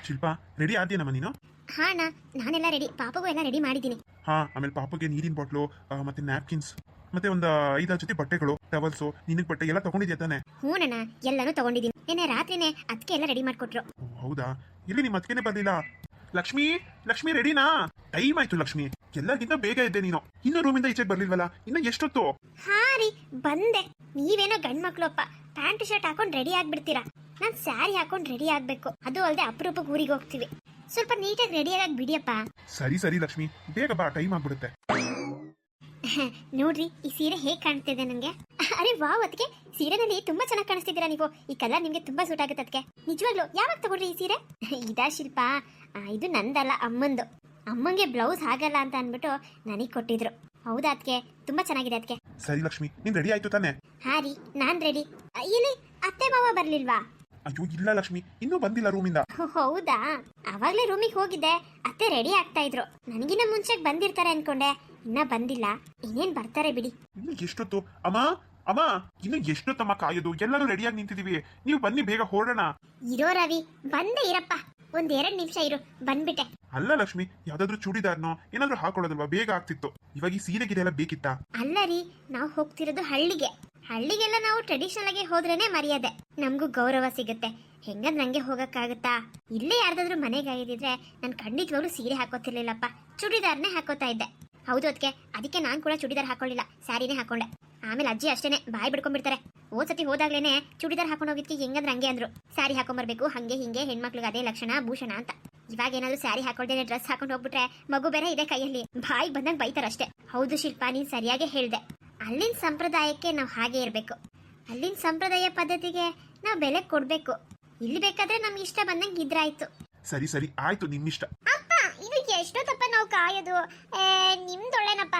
Shilpa, ready ಆದ್ಯನಮ್ಮ ನೀನು? ಹಾ ಅಣ್ಣ, ನಾನೆಲ್ಲ ರೆಡಿ. ಪಾಪಗೂ ಎಲ್ಲ ರೆಡಿ ಮಾಡಿದ್ದೀನಿ. ಹಾ, ಆಮೇಲೆ ಪಾಪಗೆ ನೀರಿನ ಬಾಟ್ಲು, ಮತ್ತೆ ನ್ಯಾಪ್ಕಿನ್ಸ್, ಮತ್ತೆ ಒಂದು 5 ಜೊತೆ ಬಟ್ಟೆಗಳು, ಟವಲ್ಸು, ನಿನಗೆ ಬಟ್ಟೆ ಎಲ್ಲ ತಗೊಂಡಿದ್ಯಾ ತಾನೆ? ಹೂನಣ್ಣ, ಎಲ್ಲಾನು ತಗೊಂಡಿದ್ದೀನಿ. ನಿನ್ನೆ ರಾತ್ರಿನೇ ಅದಕ್ಕೆ ಎಲ್ಲ ರೆಡಿ ಮಾಡ್ಕೊಟ್ರು. ಹೌದಾ? ಇಲ್ಲಿ ನಿಮ್ಮ ಅದಕ್ಕೇನೆ ಬರ್ಲಿಲ್ಲ. ಲಕ್ಷ್ಮಿ, ಲಕ್ಷ್ಮಿ ರೆಡಿನಾ? ಟೈಮ್ ಆಯ್ತು ಲಕ್ಷ್ಮಿ, ಎಲ್ಲರಿಗಿಂತ ಬೇಗ ಇದ್ದೆ ನೀನು. ಇನ್ನು ರೂಮಿಂದ ಈಚೆಗೆ ಬರ್ಲಿಲ್ವಲ್ಲ, ಇನ್ನು ಎಷ್ಟೊತ್ತು? ಹಾ ರೀ, ಬಂದೆ. ನೀವೇನೋ ಗಂಡ್ ಮಕ್ಳಪ್ಪ, ಪ್ಯಾಂಟ್ ಶರ್ಟ್ ಹಾಕೊಂಡ್ ರೆಡಿ ಆಗ್ಬಿಡ್ತೀರಾ. ನಾನ್ ಸ್ಯಾರಿ ಹಾಕೊಂಡ್ ರೆಡಿ ಆಗ್ಬೇಕು. ಅದು ಅಲ್ಲದೆ ಅಪರೂಪಕ್ಕೆ ಊರಿಗೆ ಹೋಗ್ತೀವಿ. ಸ್ವಲ್ಪ ನೀಟಾಗಿ ರೆಡಿ ಆಗಿ ಬಿಡಿಯಪ್ಪ. ಸರಿ ಸರಿ ಲಕ್ಷ್ಮಿ, ಬೇಗ ಬಾ, ಟೈಮ್ ಆಗ್ಬಿಡುತ್ತೆ. ನೋಡ್ರಿ, ಈ ಸೀರೆ ಹೇಗ್ ಕಾಣ್ತಿದೆ ನಂಗೆ. ಅರೆ ವಾವ್, ಅದಕ್ಕೆ ಸೀರೆನಲ್ಲಿ ತುಂಬಾ ಚೆನ್ನಾಗಿ ಕಾಣಿಸ್ತಿದ್ದೀರಾ ನೀವು. ಈ ಕಲರ್ ನಿಮ್ಗೆ ತುಂಬಾ ಸೂಟ್ ಆಗುತ್ತೆ. ಅದಕ್ಕೆ ನಿಜವಾಗ್ಲು ಯಾವಾಗ ತಗೊಂಡ್ರಿ ಈ ಸೀರೆ? ಇದಾ ಶಿಲ್ಪ? ಇದು ನಂದಲ್ಲ, ಅಮ್ಮಂದು. ಅಮ್ಮಂಗೆ ಬ್ಲೌಸ್ ಆಗಲ್ಲ ಅಂತ ಅನ್ಬಿಟ್ಟು ನನಗ್ ಕೊಟ್ಟಿದ್ರು. ಹೌದಾ? ಅದಕ್ಕೆ ತುಂಬಾ ಚೆನ್ನಾಗಿದೆ. ಅದಕ್ಕೆ ಸರಿ ಲಕ್ಷ್ಮಿ, ನೀನ್ ರೆಡಿ ಆಯ್ತು ತಾನೆ? ಹಾ ರೀ, ನಾನ್ ರೆಡಿ. ಇಲ್ಲಿ ಅತ್ತೆ ಮಾವ ಬರ್ಲಿಲ್ವಾ? ಅಯ್ಯೋ ಇಲ್ಲ ಲಕ್ಷ್ಮಿ, ಇನ್ನೂ ಬಂದಿಲ್ಲ ರೂಮಿಂದ. ಹೌದಾ? ಅವಾಗ್ಲೇ ರೂಮಿಗೆ ಹೋಗಿದ್ದೆ, ಅತ್ತೆ ರೆಡಿ ಆಗ್ತಾ ಇದ್ರು. ನನಗಿನ್ನ ಮುಂಚೆ ಬಂದಿರ್ತಾರೆ ಅನ್ಕೊಂಡೆ, ಇನ್ನ ಬಂದಿಲ್ಲ. ಇನ್ನೇನ್ ಬರ್ತಾರೆ ಬಿಡಿ. ಇನ್ನು ಎಷ್ಟೊತ್ತು ಅಮ್ಮ? ಅಮ್ಮ, ಇನ್ನು ಎಷ್ಟೊತ್ತಮ್ಮ ಕಾಯೋದು? ಎಲ್ಲರೂ ರೆಡಿಯಾಗಿ ನಿಂತಿದೀವಿ, ನೀವು ಬನ್ನಿ, ಬೇಗ ಹೊರಡೋಣ. ಇರೋ ರವಿ, ಬಂದೆ ಇರಪ್ಪ. ಒಂದ್ 2 ನಿಮಿಷ ಇರು, ಬಂದ್ಬಿಟ್ಟೆ. ಅಲ್ಲ ಲಕ್ಷ್ಮಿ, ಯಾವ್ದಾದ್ರು ಚೂಡಿದಾರ್ನೋ ಏನಾದ್ರು ಹಾಕೊಳ್ಳೋದಲ್ವಾ? ಬೇಗ ಆಗ್ತಿತ್ತು. ಇವಾಗ ಈ ಸೀರೆ ಗಿರೆ ಎಲ್ಲ ಬೇಕಿತ್ತಾ? ಅಲ್ಲ ರೀ, ನಾವು ಹೋಗ್ತಿರೋದು ಹಳ್ಳಿಗೆ. ಹಳ್ಳಿಗೆಲ್ಲ ನಾವು ಟ್ರೆಡಿಷನಲ್ ಆಗಿ ಹೋದ್ರೇನೆ ಮರ್ಯಾದೆ, ನಮಗೂ ಗೌರವ ಸಿಗುತ್ತೆ. ಹೆಂಗಂದ್ ನಂಗೆ ಹೋಗಕ್ಕಾಗತ್ತಾ? ಇಲ್ಲೇ ಯಾರ್ದಾದ್ರು ಮನೆಗೆ ಆಗಿದ್ರೆ ನಾನು ಖಂಡಿತವಾಗ್ಲೂ ಸೀರೆ ಹಾಕೋತಿರ್ಲಿಲ್ಲಪ್ಪ, ಚೂಡಿದಾರ್ನೇ ಹಾಕೋತಾ ಇದ್ದೆ. ಹೌದು ಅದಕ್ಕೆ ನಾನ್ ಕೂಡ ಚೂಡಿದಾರ್ ಹಾಕೊಳ್ಳಿಲ್ಲ, ಸ್ಯಾರಿನೇ ಹಾಕೊಂಡೆ. ಆಮೇಲೆ ಅಜ್ಜಿ ಅಷ್ಟೇನೆ ಬಾಯ್ ಬಿಡ್ಕೊಂಡ್ಬಿಡ್ತಾರೆ. ಹೋದ್ಸತಿ ಹೋದಾಗ್ಲೇನೆ ಚೂಡಿದಾರ್ ಹಾಕೊಂಡು ಹೋಗಿದ್ಕೆ ಹೆಂಗಂದ್ರೆ ಹಂಗೆ ಅಂದ್ರು, ಸ್ಯಾರಿ ಹಾಕೊಂಡ್ಬರ್ಬೇಕು, ಹಂಗೆ ಹಿಂಗೆ ಹೆಣ್ಮಕ್ಳಿಗೆ ಅದೇ ಲಕ್ಷಣ ಭೂಷಣ ಅಂತ. ಇವಾಗ ಏನಾದ್ರು ಸ್ಯಾರಿ ಹಾಕೊಳ್ದೇನೆ ಡ್ರೆಸ್ ಹಾಕೊಂಡು ಹೋಗ್ಬಿಟ್ರೆ ಮಗು ಬೇರೆ ಇದೆ ಕೈಯಲ್ಲಿ, ಬಾಯಿಗೆ ಬಂದಂಗೆ ಬೈತಾರಷ್ಟೇ. ಹೌದು ಶಿಲ್ಪ, ನೀನ್ ಸರಿಯಾಗಿ ಹೇಳ್ದೆ. ಅಲ್ಲಿನ ಸಂಪ್ರದಾಯಕ್ಕೆ ನಾವು ಹಾಗೆ ಇರಬೇಕು. ಅಲ್ಲಿನ ಸಂಪ್ರದಾಯ ಪದ್ಧತಿಗೆ ನಾವು ಬೆಲೆ ಕೊಡ್ಬೇಕು. ಇಲ್ಲಿ ಬೇಕಾದ್ರೆ ನಮ್ಗೆ ಇಷ್ಟ ಬಂದಂಗೆ ಇದ್ರಾಯ್ತು. ಸರಿ ಸರಿ ಆಯ್ತು, ನಿಮ್ಮಿಷ್ಟ. ಅಪ್ಪ, ಇದು ಎಷ್ಟೊತ್ತಪ್ಪ ನಾವು ಕಾಯೋದು? ನಿಮ್ದೊಳ್ಳೆನಪ್ಪ.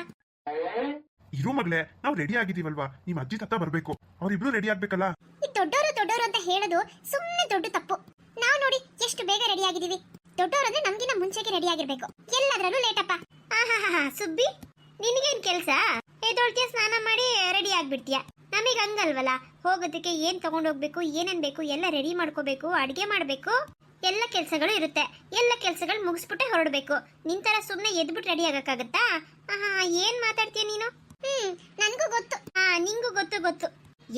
ಇರೋ ಮಗಳೇ, ನಾವು ರೆಡಿ ಆಗಿದೀವಲ್ವಾ, ನಿಮ್ ಅಜ್ಜಿ ತಾತ ಬರ್ಬೇಕು, ಅವ್ರಿಬ್ರು ರೆಡಿ ಆಗ್ಬೇಕಲ್ಲ. ಈ ದೊಡ್ಡವರು ಅಂತ ಹೇಳೋದು ಸುಮ್ಮನೆ ದೊಡ್ಡ ತಪ್ಪು. ನಾವು ನೋಡಿ ಎಷ್ಟು ಬೇಗ ರೆಡಿ ಆಗಿದೀವಿ. ದೊಡ್ಡವರು ಅಂದ್ರೆ ನಮ್ಗಿನ ಮುಂಚೆಗೆ ರೆಡಿ ಆಗಿರ್ಬೇಕು, ಎಲ್ಲದ್ರಲ್ಲೂ ಲೇಟಪ್ಪ. ಸುಬ್ಬಿ, ನಿನಗೇನ್ ಕೆಲ್ಸ? ಎದ್ದೊಳ್ತೀಯ, ಸ್ನಾನ ಮಾಡಿ ರೆಡಿ ಆಗ್ಬಿಡ್ತೀಯ. ನಮಗ್ ಹಂಗಲ್ವಲ್ಲ, ಹೋಗೋದಕ್ಕೆ ಏನ್ ತಗೊಂಡ್ ಹೋಗ್ಬೇಕು, ಏನೇನ್ ಬೇಕು ಎಲ್ಲ ರೆಡಿ ಮಾಡ್ಕೋಬೇಕು, ಅಡ್ಗೆ ಮಾಡ್ಬೇಕು, ಎಲ್ಲ ಕೆಲ್ಸಗಳು ಇರುತ್ತೆ. ಎಲ್ಲ ಕೆಲ್ಸಗಳು ಮುಗಿಸ್ಬಿಟ್ಟೆ ಹೊರಡ್ಬೇಕು. ನಿಂತರ ಸುಮ್ನೆ ಎದ್ಬಿಟ್ಟು ರೆಡಿ ಆಗಕ್ಕಾಗತ್ತಾ? ಏನ್ ಮಾತಾಡ್ತೀಯ ನೀನು? ನನ್ಗೂ ಗೊತ್ತು. ನಿಂಗೂ ಗೊತ್ತು.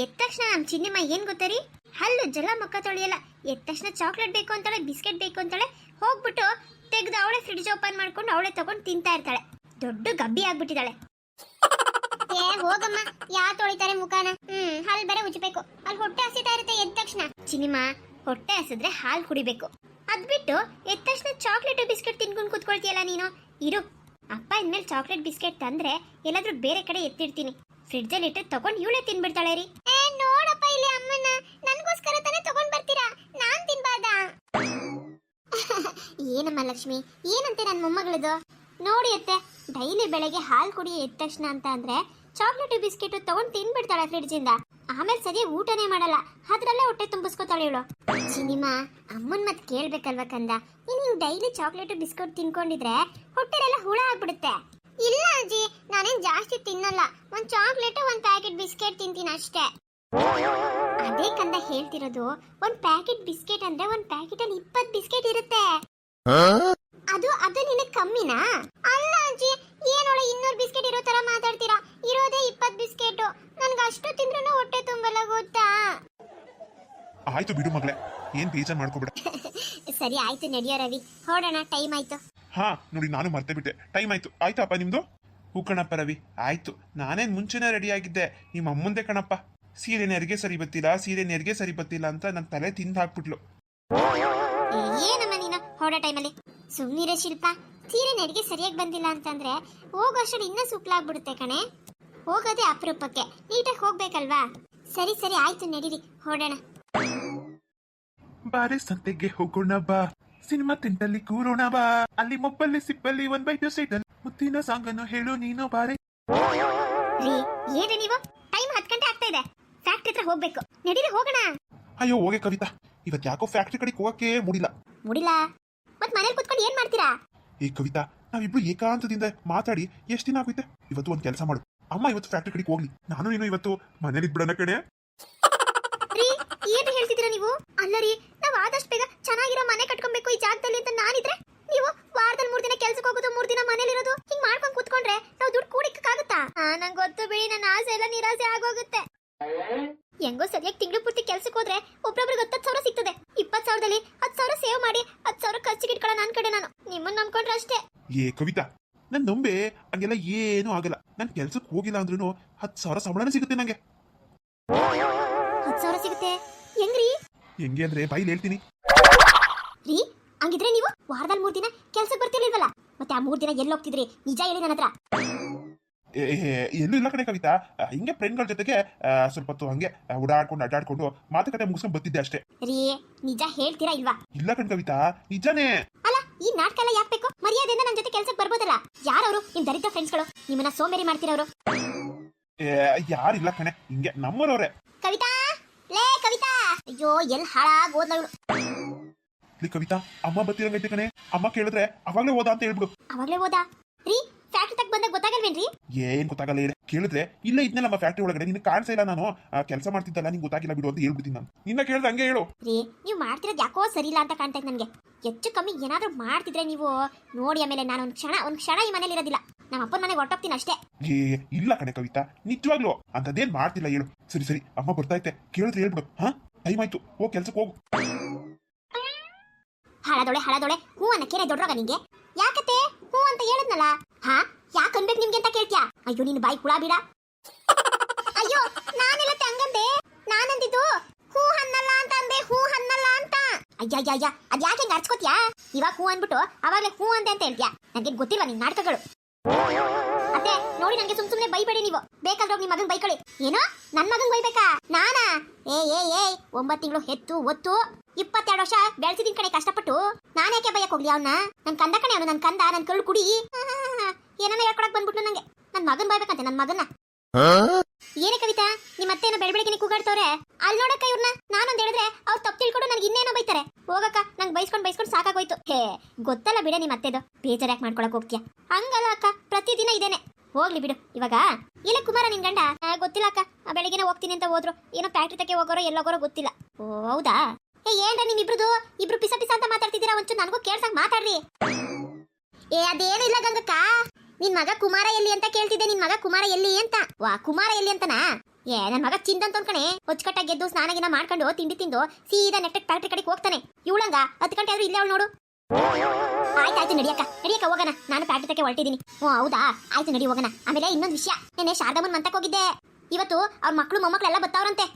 ಎದ್ದ ತಕ್ಷಣ ನಮ್ ಚಿನ್ನಮ್ಮ ಏನ್ ಗೊತ್ತರಿ, ಹಲ್ಲು ಜಲ ಮುಖ ತೊಳೆಯಲ್ಲ. ಎದ್ದ ತಕ್ಷಣ ಚಾಕ್ಲೇಟ್ ಬೇಕು ಅಂತಾಳೆ, ಬಿಸ್ಕೆಟ್ ಬೇಕು ಅಂತಾಳೆ. ಹೋಗ್ಬಿಟ್ಟು ತೆಗ್ದು ಅವಳೆ ಫ್ರಿಡ್ಜ್ ಓಪನ್ ಮಾಡ್ಕೊಂಡು ಅವಳೆ ತಗೊಂಡು ತಿಂತಾ ಇರ್ತಾಳೆ. ದೊಡ್ಡ ಗಬ್ಬಿ ಆಗ್ಬಿಟ್ಟಿದ್ದಾಳೆ. ಏ ಹೋಗಮ್ಮ, ಯಾ ತೊಳಿತಾರೆ ಮುಖಾನ? ಹಾಲ್ ಬೇರೆ ಉಜ್ಬೇಕು. ಅಲ್ಲಿ ಹೊಟ್ಟೆ ಹಸಿತಾ ಇರುತ್ತೆ ಎದ್ದ ತಕ್ಷಣ. ಚಿನಿಮಾ, ಹೊಟ್ಟೆ ಹಸಿದ್ರೆ ಹಾಲು ಕುಡಿಬೇಕು. ಅದ್ಬಿಟ್ಟು ಎದ್ದ ತಕ್ಷಣ ಚಾಕ್ಲೇಟ್ ಬಿಸ್ಕೆಟ್ ತಿನ್ಕೊಂಡು ಕೂತ್ಕೊಳ್ತೀಯಲ್ಲ ನೀನು. ಇರು, ಅಪ್ಪ ಇನ್ಮೇಲೆ ಚಾಕ್ಲೇಟ್ ಬಿಸ್ಕೆಟ್ ತಂದ್ರೆ ಎಲ್ಲಾದ್ರೂ ಬೇರೆ ಕಡೆ ಎತ್ತಿಡ್ತೀನಿ. ಫ್ರಿಡ್ಜ್ ಅಲ್ಲಿ ಇಟ್ಟು ತಗೊಂಡು ಇವಳೆ ತಿನ್ಬಿಡ್ತಾಳೆ ರೀ. ನೋಡಪ್ಪ, ಇಲ್ಲಿ ಅಮ್ಮನ ನನ್ಗೋಸ್ಕರ ತಾನೇ ತಗೊಂಡ್ ಬರ್ತೀರಾ, ನಾನ್ ತಿನ್ಬಾರ್ದಾ? ಏನಮ್ಮ ಲಕ್ಷ್ಮಿ, ಏನಂತೆ ನನ್ ಮೊಮ್ಮಗಳದು? ನೋಡಿ ಅತ್ತೆ, ಡೈಲಿ ಬೆಳಗ್ಗೆ ಹಾಲು ಕುಡಿ ಎದ್ದ ತಕ್ಷಣ ಅಂತ ಅಂದ್ರೆ ಚಾಕ್ಲೇಟ್ ಬಿಸ್ಕೆಟ್ ತಗೊಂಡು ತಿನ್ಬಿಡ್ತಾಳೆ ಫ್ರಿಡ್ಜ್ ಇಂದ. ಆಮೇಲೆ ಸರಿ ಊಟನೇ ಮಾಡಲ್ಲ, ಅದ್ರಲ್ಲೇ ಹೊಟ್ಟೆ ತುಂಬಿಸ್ಕೊತಾಳೆ ಇವಳು. ಸಿನಿಮಾ, ಅಮ್ಮನ್ ಮತ್ ಕೇಳ್ಬೇಕಲ್ವ ಕಂದ? ನೀನ್ ಡೈಲಿ ಚಾಕ್ಲೇಟ್ ಬಿಸ್ಕೆಟ್ ತಿನ್ಕೊಂಡಿದ್ರೆ ಹೊಟ್ಟೆಲೆಲ್ಲ ಹುಳ ಆಗ್ಬಿಡುತ್ತೆ. ಇಲ್ಲ ಅಜ್ಜಿ, ನಾನೇನ್ ಜಾಸ್ತಿ ತಿನ್ನಲ್ಲ. ಒಂದ್ ಚಾಕ್ಲೇಟ್, ಒಂದ್ ಪ್ಯಾಕೆಟ್ ಬಿಸ್ಕೆಟ್ ತಿಂತೀನಿ ಅಷ್ಟೇ. ಅದೇ ಕಂದ ಹೇಳ್ತಿರೋದು, ಒಂದ್ ಪ್ಯಾಕೆಟ್ ಬಿಸ್ಕೆಟ್ ಅಂದ್ರೆ ಒಂದ್ ಪ್ಯಾಕೆಟ್ ಅಲ್ಲಿ 20 ಬಿಸ್ಕೆಟ್ ಇರುತ್ತೆ. ಅದು ನಿನಗೆ ಕಮ್ಮಿನಾ? ಅಲ್ಲ ಅಜ್ಜಿ, ಏನೋಳೆ 200 ಬಿಸ್ಕೆಟ್ ಇರೋ ತರ ಮಾತಾಡ್ತೀರಾ. ಇರೋದೇ 20 ಬಿಸ್ಕೆಟ್. ನನ್ಗೆ ಅಷ್ಟು ತಿಂದ್ರೂ ಹೊಟ್ಟೆ ತುಂಬಲ್ಲ, ಗೊತ್ತಾ? ಆಯ್ತು ಬಿಡು ಮಗಳೇ, ಏನ್ ಬೇಜಾರ್ ಮಾಡ್ಕೋಬೇಡ. ಸರಿ ಆಯ್ತು, ನಡಿಯೋ ರವಿ, ಹೊರಡೋಣ, ಟೈಮ್ ಆಯ್ತು. ನೋಡಿ, ನಾನು ಮರ್ತೇ ಬಿಟ್ಟೆ, ಟೈಮ್ ಆಯ್ತು. ಆಯ್ತಪ್ಪ ನಿಮ್ದು? ಹೂ ಕಣಪ್ಪ ರವಿ, ಆಯ್ತು. ನಾನೇನ್ ಮುಂಚೆನೇ ರೆಡಿ ಆಗಿದ್ದೆ, ನಿಮ್ಮ ಅಮ್ಮಂದೆ ಕಣಪ್ಪ. ಸೀರೆ ನೆರಿಗೆ ಸರಿ ಬತ್ತಿಲ್ಲ ಅಂತ ನನ್ನ ತಲೆ ತಿಂದು ಹಾಕ್ಬಿಟ್ಲು. ಏನಮ್ಮ ನೀನು ಹೊರಡೋ ಟೈಮಲ್ಲಿ? ಸುಮ್ಮನಿರೇ ಶಿಲ್ಪ, ಸೀರೆ ನೆರಿಗೆ ಸರಿಯಾಗಿ ಬಂದಿಲ್ಲ ಅಂತಂದ್ರೆ ಹೋಗೋ ಅಷ್ಟರಲ್ಲಿ ಇನ್ನೂ ಸುಕ್ಲಾಗ್ಬಿಡುತ್ತೆ ಕಣೆ. ಹೋಗೋದೇ ಅಪರೂಪಕ್ಕೆ, ನೀಟಾಗಿ ಹೋಗ್ಬೇಕಲ್ವಾ? ಸರಿ ಆಯ್ತು, ನಡೀರಿ, ಹೊರಡೋಣ. ಬಾರೆ ಸಂತೆಗೆ ಹೋಗೋಣ ಬಾ, ಸಿನಿಮಾ ತಿಂಟಲ್ಲಿ ಕೂರೋಣ ಬಾ, ಅಲ್ಲಿ ಮೊಬ್ಬಲ್ಲಿ ಸಿಪ್ಪಲ್ಲಿ ಒಂದ್ ಬೈದು ಸೈಡಲ್ಲಿ ಮುತ್ತಿನ ಸಾಂಗನ್ನು ಹೇಳು ನೀನು ಬಾರೆ. ರೀ, ಏನೇ ನೀವು? ಟೈಮ್ 10 ಗಂಟೆ ಆಗ್ತಾ ಇದೆ, ಫ್ಯಾಕ್ಟ್ರಿ ಹತ್ರ ಹೋಗ್ಬೇಕು. ನಡೀರಿ ಹೋಗೋಣ. ಅಯ್ಯೋ ಹೋಗೆ ಕವಿತಾ, ಇವತ್ತು ಯಾಕೋ ಫ್ಯಾಕ್ಟ್ರಿ ಕಡೆ ಹೋಗಕ್ಕೆ ಮುಡಿಲ್ಲ. ಮತ್ ಮನೇಲಿ ಕುತ್ಕೊಂಡು ಏನ್ ಮಾಡ್ತೀರಾ? ಏ ಕವಿತಾ, ನಾವಿಬ್ರು ಏಕಾಂತದಿಂದ ಮಾತಾಡಿ ಎಷ್ಟು ದಿನ ಆಗೋಯ್ತೆ. ಇವತ್ತು ಒಂದ್ ಕೆಲಸ ಮಾಡು, ಅಮ್ಮ ಇವತ್ತು ಫ್ಯಾಕ್ಟ್ರಿ ಕಡೆಗೆ ಹೋಗ್ಲಿ, ನಾನು ನೀನು ಇವತ್ತು ಮನೇಲಿ ಇದ್ಬಿಡೋಣ ಕಣೆ. ರೀ, ಏನ್ ಹೇಳ್ತಿದ್ದೀರಾ ನೀವು? ಅಲ್ಲ ರೀ, ನಾವು ಆದಷ್ಟು ಬೇಗ ಚೆನ್ನಾಗಿರೋ ಮನೆ ಕಟ್ಕೊಬೇಕು ಈ ಜಾಗದಲ್ಲಿ ಅಂತ ನಾನಿದ್ರೆ, ನೀವು ವಾರದಲ್ಲಿ 3 ದಿನ ಕೆಲ್ಸಕ್ಕೆ ಹೋಗೋದು 3 ದಿನ ಮನೇಲಿ ಇರೋದು ಹಿಂಗ್ ಮಾಡ್ಕೊಂಡು ಕೂತ್ಕೊಂಡ್ರೆ ನಾವು ದುಡ್ಡು ಕೂಡಿಕ್ಕಾಗುತ್ತಾ? ನಂಗೆ ಗೊತ್ತು ಬಿಡಿ, ನನ್ನ ಆಸೆ ಎಲ್ಲ ನಿರಾಸೆ ಆಗೋಗುತ್ತೆ. ಹೆಂಗೋ ಸರಿಯಾಗಿ ತಿಂಗಳು ಪೂರ್ತಿ ಕೆಲ್ಸಕ್ಕೆ ಹೋದ್ರೆ ಒಬ್ಬೊಬ್ರಿಗೆ 10,000 ಸಿಗ್ತದೆ. 20,000ದಲ್ಲಿ 10,000 ಸೇವ್ ಮಾಡಿ 10,000 ಖರ್ಚಿಗೆ ಇಟ್ಕೊಳ್ಳೋ ನನ್ನ ಕಡೆ ನಾನು. ನಿಮ್ಮನ್ನ ನಂಬ್ಕೊಂಡ್ರೆ ಅಷ್ಟೇ. ಏ ಕವಿತಾ, ನನ್ ನಂಬೆ ಹಂಗೆಲ್ಲ ಏನೂ ಆಗಲ್ಲ. ನಾನು ಕೆಲ್ಸಕ್ಕೆ ಹೋಗಿಲ್ಲ ಅಂದ್ರೂ 10,000 ಸಂಬಳನೇ ಸಿಗುತ್ತೆ ನಂಗೆ. 10,000 ಸಿಗುತ್ತೆ ಹೆಂಗ್ರಿ? ಹೆಂಗೆ ಅಂದ್ರೆ ಬೈಲಿ ಹೇಳ್ತೀನಿ. ರೀ, ಹಂಗಿದ್ರೆ ನೀವು ವಾರದಲ್ಲಿ 3 ದಿನ ಕೆಲ್ಸಕ್ಕೆ ಬರ್ತಿರ್ಲಿಲ್ವಲ್ಲ, ಮತ್ತೆ ಆ 3 ದಿನ ಎಲ್ಲಿ ಹೋಗ್ತಿದ್ರಿ? ನಿಜ ಹೇಳಿ ನನ್ನ ಹತ್ರ. ಎಲ್ಲೂ ಇಲ್ಲ ಕಣೆ ಕವಿತಾ, ಹಿಂಗೆ ಫ್ರೆಂಡ್ಗಳ ಜೊತೆಗೆ ಸ್ವಲ್ಪ ಹೊತ್ತು ಹಂಗೆ ಓಡಾಡ್ಕೊಂಡು ಅಡ್ಡಾಡ್ಕೊಂಡು ಮಾತುಕತೆ ಮುಗಿಸ್ಕೊಂಡು ಬರ್ತಿದ್ದೆ ಅಷ್ಟೇ. ರೀ, ನಿಜ ಹೇಳ್ತೀರಾ ಇಲ್ವಾ? ಇಲ್ಲ ಕಣ್ ಕವಿತಾ, ನಿಜಾನೇ. ಅಲ್ಲ, ಈ ನಾಟಕ ಎಲ್ಲ ಯಾಕೆ ಬೇಕು? ಮರ್ಯಾದೆಯಿಂದ ನನ್ನ ಜೊತೆ ಕೆಲ್ಸಕ್ಕೆ ಬರ್ಬೋದಲ್ಲ. ಯಾರವರು ನಿಮ್ ದರಿದ್ರ ಫ್ರೆಂಡ್ಸ್ಗಳು? ನಿಮ್ಮನ್ನ ಸೋಂಬೇರಿ ಮಾಡ್ತಿರೋರು ಯಾರಿಲ್ಲ ಕಣೆ, ಹಿಂಗೆ ನಮ್ಮರವ್ರೆ. ಕವಿತಾ, ಲೇ ಕವಿತಾ, ಅಯ್ಯೋ ಎಲ್ಲಿ ಹಾಳಾಗ್ ಹೋದ್ಲವಳು. ಕವಿತಾ, ಅಮ್ಮ ಬರ್ತಿರಂಗೈತೆ ಕಣೆ. ಅಮ್ಮ ಕೇಳಿದ್ರೆ ಅವಾಗ್ಲೇ ಹೋದ ಅಂತ ಹೇಳ್ಬಿಡು. ಅವಾಗ್ಲೇ ಹೋದ? ರೀ, ಫ್ಯಾಕ್ಟ್ರಿ ತಗ ಬಂದಾಗ ಗೊತ್ತಾಗಲ್ವೇನ್ರಿ? ಏನ್ ಗೊತ್ತಾಗಲ್ಲ ಹೇಳಿ. ಕೇಳಿದ್ರೆ ಇಲ್ಲ ಇದ್ನಲ್ಲ ನಮ್ಮ ಫ್ಯಾಕ್ಟ್ರಿ ಒಳಗಡೆ, ನಿನ್ನ ಕಾಣಿಸ್ತಾ ಇಲ್ಲ, ನಾನು ಕೆಲಸ ಮಾಡ್ತಿದ್ದಲ್ಲ, ನಿಂಗೆ ಗೊತ್ತಾಗಿಲ್ಲ ಬಿಡು ಅಂತ ಹೇಳ್ಬಿಡ್ತೀನಿ ನಾನು. ನಿನ್ನ ಕೇಳಿದ್ರೆ ಹಂಗೆ ಹೇಳು. ರೀ, ನೀವು ಮಾಡ್ತಿರೋದು ಯಾಕೋ ಸರಿ ಇಲ್ಲ ಅಂತ ಕಾಣ್ತಾ ಇದೆ ನನಗೆ. ಹೆಚ್ಚು ಕಮ್ಮಿ ಏನಾದ್ರೂ ಮಾಡ್ತಿದ್ರೆ ನೀವು ನೋಡಿ, ಆಮೇಲೆ ನಾನು ಒಂದ್ ಕ್ಷಣ ಈ ಮನೇಲಿ ಇರೋದಿಲ್ಲ. ನಮ್ಮ ಅಪ್ಪನ ಮನೆಗೆ ಹೊರಟೋಗ್ತೀನಿ ಅಷ್ಟೇ. ಇಲ್ಲ ಕಣೆ ಕವಿತಾ, ನಿಜವಾಗ್ಲು ಅಂತದೇನ್ ಮಾಡ್ತಿಲ್ಲ ಹೇಳು. ಸರಿ ಸರಿ, ಅಮ್ಮ ಬರ್ತಾಯ್ತೆ, ಕೇಳಿದ್ರೆ ಹೇಳ್ಬಿಡು. ಟೈಮ್ ಆಯ್ತು, ಹೋಗ್ ಕೆಲ್ಸಕ್ಕೆ ಹೋಗು. ಹಾಳದೊಳೆ ಹೂ ಅನ್ನಕ್ಕೆ ದೊಡ್ಡವಾಗ ನಿಂಗೆ ಯಾಕತ್ತೆ? ಹೂ ಅಂತ ಹೇಳಿದ್ನಲ್ಲ, ಯಾಕೆ ಅನ್ಬೇಕು ನಿಮ್ಗೆ ಅಂತ ಕೇಳ್ತ್ಯಾ? ಅಯ್ಯೋ, ನಿನ್ ಬಾಯಿ ಕುಳ ಬಿಡ. ಅಯ್ಯೋ, ನಾನೆಲ್ಲ ಹಂಗಂದೆ. ನಾನಂದಿದ್ದು ಹೂ ಹನ್ನಲ್ಲ ಅಂತ ಅಂದೆ, ಹೂ ಹನ್ನಲ್ಲ ಅಂತ. ಅಯ್ಯ, ಅದ್ ಯಾಕೆ ಹಿಂಗ ಅರ್ಚ್ಕೋತ್ಯಾ? ಇವಾಗ ಹೂ ಅನ್ಬಿಟ್ಟು ಅವಾಗ್ಲೇ ಹೂ ಅಂದೆ ಅಂತ ಹೇಳ್ತ್ಯಾ? ನನಗೆ ಗೊತ್ತಿಲ್ವಾ ನಿನ್ ನಾಟಕಗಳು? ಅತ್ತೆ ನೋಡಿ, ನನಗೆ ಸುಮ್ನೆ ಬೈಬೇಡಿ ನೀವು. ಬೇಕಾದ್ರೆ ನಿಮ್ ಮಗನ್ ಬೈಕೊಳ್ಳಿ. ಏನೋ ನನ್ ಮಗನ್ ಬೈಬೇಕಾ? ನಾನಾ? ಏ 9 ತಿಂಗಳು ಹೆತ್ತು ಒತ್ತು 22 ವರ್ಷ ಬೆಳೆಸಿದಿನ ಕಡೆ ಕಷ್ಟಪಟ್ಟು ನಾನೇಕೆ ಬೈಯಕ್ ಹೋಗ್ಲಿ ಅವನ್ನ? ನನ್ ಕಂದ ಕಣೆ ಅವನು, ನನ್ ಕಂದ, ನನ್ ಕಳ್ಳು ಕುಡಿ. ಏನನ್ನ ಹೇಳ್ಕೊಡಕ್ ಬಂದ್ಬಿಟ್ಟು ನಂಗೆ. ನನ್ ಮಗನ್ ಬೈಬೇಕಂತೆ, ನನ್ ಮಗನ್ನ. ಏನೇ ಕವಿತಾ, ನಿಮ್ಮ ಅತ್ತೆ ಏನೋ ಬೆಳಬೆಳಗ್ಗೆ ಕೂಗಾಡ್ತವ್ರೆ. ಅಲ್ಲಿ ನೋಡಕ್ಕ ಇವ್ರನ್ನ. ನಾನೊಂದ್ ಹೇಳಿದ್ರೆ ಅವ್ರು ತಪ್ಪು ತಿಳ್ಕೊಂಡು ನನಗೆ ಇನ್ನೇನೋ ಬೈತಾರೆ. ಹೋಗಕ್ಕ, ನಂಗೆ ಬೈಸ್ಕೊಂಡ್ ಸಾಕಾಗೋಯ್ತು. ಗೊತ್ತಲ್ಲ ಬಿಡ ನಿಮ್ಮ ಅತ್ತೆದು. ಬೇಜಾರ್ ಯಾಕೆ ಮಾಡ್ಕೊಳಕ್ ಹೋಗ್ತೀಯ? ಹಂಗಲ್ಲ ಅಕ್ಕ, ಪ್ರತಿದಿನ ಇದೇನೆ. ಹೋಗ್ಲಿ ಬಿಡು. ಇವಾಗ ಇಲ್ಲ ಕುಮಾರ ನಿನ್ ಗಂಡ? ಗೊತ್ತಿಲ್ಲ ಅಕ್ಕ, ಬೆಳಿಗ್ಗೆನೆ ಹೋಗ್ತೀನಿ ಅಂತ ಹೋದ್ರು. ಏನೋ ಫ್ಯಾಕ್ಟ್ರಿ ತಕ್ಕೆ ಹೋಗೋರೋ ಎಲ್ಲೋಗೋರೋ ಗೊತ್ತಿಲ್ಲ. ಓ ಹೌದಾ? ಏನ್ರ ನಿಮ್ಮಿಬ್ರು ಇಬ್ರು ಪಿಸ ಅಂತ ಮಾತಾಡ್ತಿದ್ದೀರಾ? ಒಂಚೂರು ನನಗೂ ಕೇಳ್ಸಂಗ್ ಮಾತಾಡ್ರಿ. ಅದೇನು ಇಲ್ಲ ಗಂಗಕ್ಕ, ನಿನ್ ಮಗ ಕುಮಾರ ಎಲ್ಲಿ ಅಂತ ಕೇಳ್ತಿದ್ದೆ. ನಿನ್ ಮಗ ಕುಮಾರ ಎಲ್ಲಿ ಅಂತ. ವಾ, ಕುಮಾರ ಎಲ್ಲಿ ಅಂತನಾ? ನನ್ ಮಗ ಚಿಂದಂತ ಕಣೆ. ಹೊಚ್ಕಟ್ಟಾಗಿ ಗೆದ್ದು ಸ್ನಾನಗಿನ ಮಾಡ್ಕೊಂಡು ತಿಂಡಿ ತಿಂದು ಸೀದಾ ನೆಟ್ಟಕ್ ಫ್ಯಾಕ್ಟ್ರಿ ಕಡೆಗೆ ಹೋಗ್ತಾನೆ. ಇವಳಂಗ 10 ಗಂಟೆ ಆದ್ರೂ ಇಲ್ಲೇ ಅವಳು ನೋಡು. ಆಯ್ತಾಯ್ತು, ನಡಿಯಕ್ಕ ಹೋಗೋಣ. ನಾನು ಫ್ಯಾಕ್ಟ್ರಿ ತಕ್ಕೆ ಹೊರಟಿದ್ದೀನಿ. ಓ ಹೌದಾ, ಆಯ್ತು ನಡಿ ಹೋಗೋಣ. ಆಮೇಲೆ ಇನ್ನೊಂದು ವಿಷಯ, ನೆನ್ನೆ ಶಾರದಮ್ಮನ್ ಮಂತಕ್ಕೆ ಹೋಗಿದ್ದೆ. ಇವತ್ತು ಅವ್ರ ಮಕ್ಳು ಮೊಮ್ಮಕ್ಳೆಲ್ಲ ಬತ್ತವ್ರಂತೆ.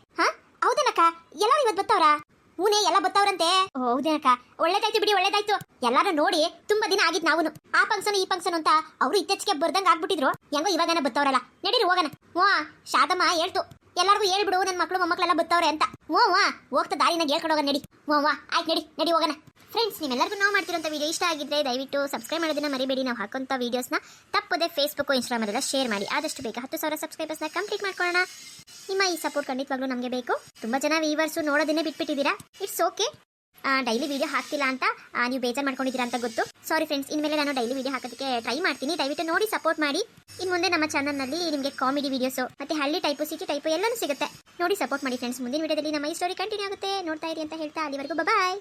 ಹೌದೇನಕ್ಕ? ಎಲ್ಲರೂ ಇವತ್ತು ಬತ್ತವ್ರ? ಹೂನೆ, ಎಲ್ಲ ಬತ್ತವ್ರಂತೆ. ಹೌದೇನಕ್ಕ? ಒಳ್ಳೇದಾಯ್ತು ಬಿಡಿ, ಒಳ್ಳೇದಾಯ್ತು. ಎಲ್ಲಾರು ನೋಡಿ ತುಂಬಾ ದಿನ ಆಗಿದ್. ನಾವು ಆ ಫಂಕ್ಷನ್ ಈ ಫಂಕ್ಷನ್ ಅಂತ ಅವ್ರು ಇತ್ತೀಚೆಗೆ ಬರ್ದಂಗ ಆಗ್ಬಿಟ್ಟಿದ್ರು. ಹೆಂಗೋ ಇವಾಗನ ಬತ್ತವ್ರಲ್ಲ, ನಡೀರಿ ಹೋಗೋಣ. ಶಾರದಮ್ಮ ಹೇಳ್ತು, ಎಲ್ಲಾರ್ಗು ಹೇಳ್ಬಿಡು ನನ್ ಮಕ್ಳು ಮೊಮ್ಮಕ್ಳೆಲ್ಲ ಬತ್ತವ್ರೆ ಅಂತ. ಹೋಗ್ತಾ ದಾರಿನಾಗ ಹೇಳ್ಕೊಂಡು ಹೋಗೋಣ ನಡಿ. ಆಯ್ತು, ನಡಿ ಹೋಗೋಣ. ಫ್ರೆಂಡ್ಸ್, ನಿಮ್ಮೆಲ್ಲರಿಗೂ ನಾವು ಮಾಡ್ತಿರೋಂಥ ವಿಡಿಯೋ ಇಷ್ಟ ಆಗಿದ್ರೆ ದಯವಿಟ್ಟು ಸಬ್ಸ್ಕ್ರೈಬ್ ಮಾಡೋದನ್ನ ಮರಿಬೇಡಿ. ನಾವು ಹಾಕೋಂಥ ವಿಡಿಯೋಸ್ನ ತಪ್ಪದೆ ಫೇಸ್ಬುಕ್ ಇನ್ಸ್ಟಾಗ್ರಾಮ್ ಎಲ್ಲ ಶೇರ್ ಮಾಡಿ. ಆದಷ್ಟು ಬೇಗ 10,000 ಸಬ್ಸ್ಕ್ರೈಬರ್ಸ್ನ ಕಂಪ್ಲೀಟ್ ಮಾಡ್ಕೊಳ್ಳೋಣ. ನಿಮ್ಮ ಈ ಸಪೋರ್ಟ್ ಖಂಡಿತವಾಗ್ಲೂ ನಮಗೆ ಬೇಕು. ತುಂಬಾ ಜನ ವೀವರ್ಸು ನೋಡೋದನ್ನೇ ಬಿಟ್ಬಿಟ್ಟಿದ್ದೀರಾ. It's okay. ಡೈಲಿ ವಿಡಿಯೋ ಹಾಕ್ತಿಲ್ಲ ಅಂತ ನೀವು ಬೇಜಾರು ಮಾಡ್ಕೊಂಡಿದ್ದೀರಾ ಅಂತ ಗೊತ್ತು. ಸಾರಿ ಫ್ರೆಂಡ್ಸ್, ಇನ್ಮೇಲೆ ನಾನು ಡೈಲಿ ವಿಡಿಯೋ ಹಾಕೋದಕ್ಕೆ ಟ್ರೈ ಮಾಡ್ತೀನಿ. ದಯವಿಟ್ಟು ನೋಡಿ ಸಪೋರ್ಟ್ ಮಾಡಿ. ಇನ್ನು ಮುಂದೆ ನಮ್ಮ ಚಾನಲ್ನಲ್ಲಿ ನಿಮಗೆ ಕಾಮಿಡಿ ವಿಡಿಯೋಸು ಮತ್ತೆ ಹಳ್ಳಿ ಟೈಪು ಸಿಟಿ ಟೈಪು ಎಲ್ಲನೂ ಸಿಗುತ್ತೆ. ನೋಡಿ ಸಪೋರ್ಟ್ ಮಾಡಿ ಫ್ರೆಂಡ್ಸ್. ಮುಂದಿನ ವಿಡಿಯೋದಲ್ಲಿ ನಮ್ಮ ಈ ಸ್ಟೋರಿ ಕಂಟಿನ್ಯೂ ಆಗುತ್ತೆ. ನೋಡ್ತಾ ಇರಿ ಅಂತ ಹೇಳ್ತಾ ಅಲ್ಲಿವರೆಗೂ ಬಾಯ್.